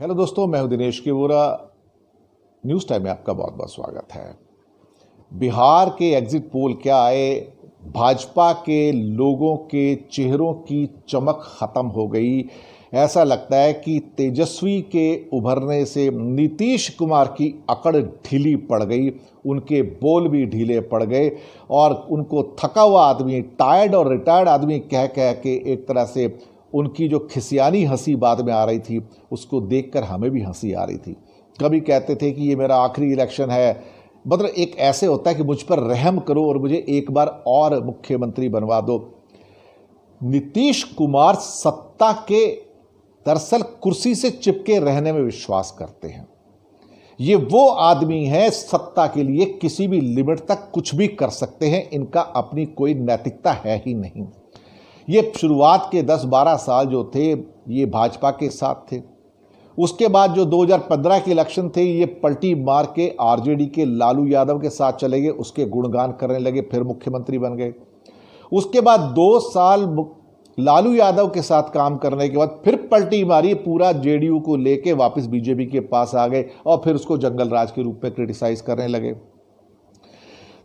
Hello दोस्तों, मैं हूं दिनेश के वोरा। न्यूज़ टाइम में आपका बहुत बहुत स्वागत है। बिहार के एग्जिट पोल क्या आए, भाजपा के लोगों के चेहरों की चमक खत्म हो गई। ऐसा लगता है कि तेजस्वी के उभरने से नीतीश कुमार की अकड़ ढीली पड़ गई, उनके बोल भी ढीले पड़ गए और उनको थका हुआ आदमी, टायर्ड और रिटायर्ड आदमी कह कह के एक तरह से उनकी जो खिसियानी हंसी बाद में आ रही थी, उसको देखकर हमें भी हंसी आ रही थी। कभी कहते थे कि ये मेरा आखिरी इलेक्शन है, मतलब एक ऐसे होता है कि मुझ पर रहम करो और मुझे एक बार और मुख्यमंत्री बनवा दो। नीतीश कुमार सत्ता के दरअसल कुर्सी से चिपके रहने में विश्वास करते हैं। ये वो आदमी है सत्ता के लिए किसी भी लिमिट तक कुछ भी कर सकते हैं, इनका अपनी कोई नैतिकता है ही नहीं। ये शुरुआत के 10-12 साल जो थे ये भाजपा के साथ थे। उसके बाद जो 2015 के इलेक्शन थे ये पलटी मार के आरजेडी के लालू यादव के साथ चले गए, उसके गुणगान करने लगे, फिर मुख्यमंत्री बन गए। उसके बाद 2 साल लालू यादव के साथ काम करने के बाद फिर पलटी मारी, पूरा जेडीयू को लेके वापस बीजेपी के पास आ गए और फिर उसको जंगल राज के रूप में क्रिटिसाइज करने लगे।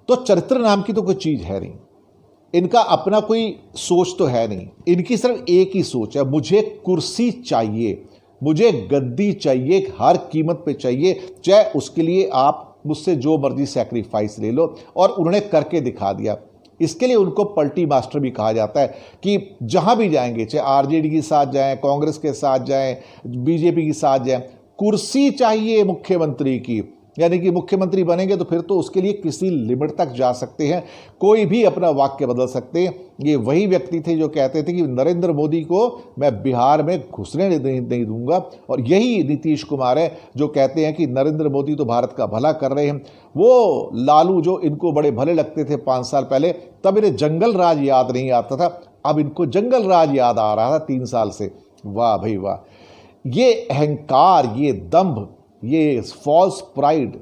तो चरित्र नाम की तो कोई चीज है नहीं, इनका अपना कोई सोच तो है नहीं। इनकी सिर्फ एक ही सोच है, मुझे कुर्सी चाहिए, मुझे गद्दी चाहिए, हर कीमत पे चाहिए, चाहे उसके लिए आप मुझसे जो मर्जी सैक्रिफाइस ले लो। और उन्होंने करके दिखा दिया। इसके लिए उनको पलटी मास्टर भी कहा जाता है कि जहां भी जाएंगे, चाहे आरजेडी के साथ जाएं, कांग्रेस के साथ जाएं, बीजेपी के साथ जाएं, कुर्सी चाहिए मुख्यमंत्री की। यानी कि मुख्यमंत्री बनेंगे तो फिर तो उसके लिए किसी लिमिट तक जा सकते हैं, कोई भी अपना वाक्य बदल सकते हैं। ये वही व्यक्ति थे जो कहते थे कि नरेंद्र मोदी को मैं बिहार में घुसने नहीं दूंगा, और यही नीतीश कुमार है जो कहते हैं कि नरेंद्र मोदी तो भारत का भला कर रहे हैं। वो लालू जो इनको बड़े भले लगते थे 5 साल पहले, तब इन्हें जंगल राज याद नहीं आता था, अब इनको जंगल राज याद आ रहा था 3 साल से। वाह भाई वाह! ये अहंकार, ये दंभ, ये फॉल्स प्राइड,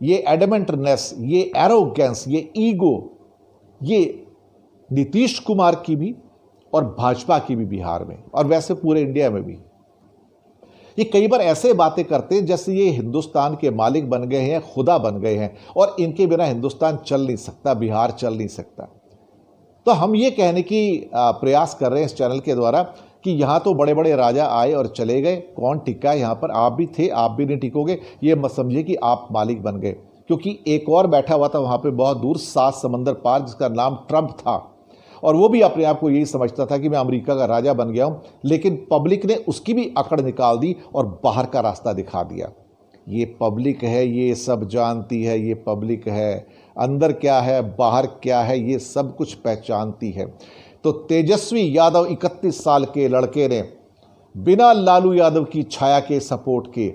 ये एडमेंटनेस, ये एरोगेंस, ये ईगो, ये नीतीश कुमार की भी और भाजपा की भी बिहार में, और वैसे पूरे इंडिया में भी। ये कई बार ऐसे बातें करते हैं जैसे ये हिंदुस्तान के मालिक बन गए हैं, खुदा बन गए हैं, और इनके बिना हिंदुस्तान चल नहीं सकता, बिहार चल नहीं सकता। तो हम ये कहने की प्रयास कर रहे हैं इस चैनल के द्वारा कि यहाँ तो बड़े बड़े राजा आए और चले गए, कौन टिका यहाँ पर? आप भी थे, आप भी नहीं टिकोगे। ये मत समझिए कि आप मालिक बन गए, क्योंकि एक और बैठा हुआ था वहाँ पे बहुत दूर, 7 समंदर पार, जिसका नाम ट्रंप था, और वो भी अपने आप को यही समझता था कि मैं अमेरिका का राजा बन गया हूँ। लेकिन पब्लिक ने उसकी भी अकड़ निकाल दी और बाहर का रास्ता दिखा दिया। ये पब्लिक है, ये सब जानती है, ये पब्लिक है, अंदर क्या है बाहर क्या है ये सब कुछ पहचानती है। तो तेजस्वी यादव 31 साल के लड़के ने बिना लालू यादव की छाया के सपोर्ट के,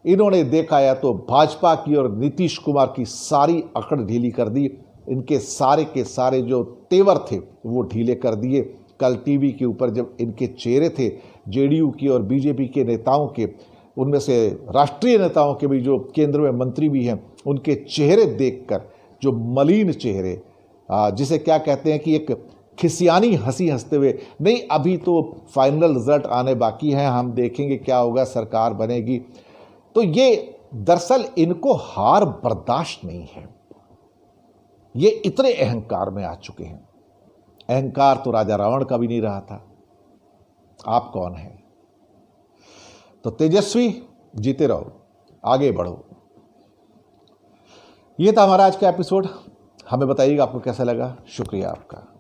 इन्होंने देखा या तो भाजपा की और नीतीश कुमार की सारी अकड़ ढीली कर दी। इनके सारे के सारे जो तेवर थे वो ढीले कर दिए। कल टीवी के ऊपर जब इनके चेहरे थे जेडीयू की और बीजेपी के नेताओं के, उनमें से राष्ट्रीय नेताओं के भी जो केंद्र में मंत्री भी हैं, उनके चेहरे देखकर, जो मलिन चेहरे, जिसे क्या कहते हैं कि एक खिसियानी हंसी हंसते हुए, नहीं अभी तो फाइनल रिजल्ट आने बाकी हैं, हम देखेंगे क्या होगा, सरकार बनेगी। तो ये दरअसल इनको हार बर्दाश्त नहीं है, ये इतने अहंकार में आ चुके हैं। अहंकार तो राजा रावण का भी नहीं रहा था। आप कौन हैं? तो तेजस्वी जीते रहो, आगे बढ़ो। ये था हमारा आज का एपिसोड। हमें बताइएगा आपको कैसा लगा। शुक्रिया आपका।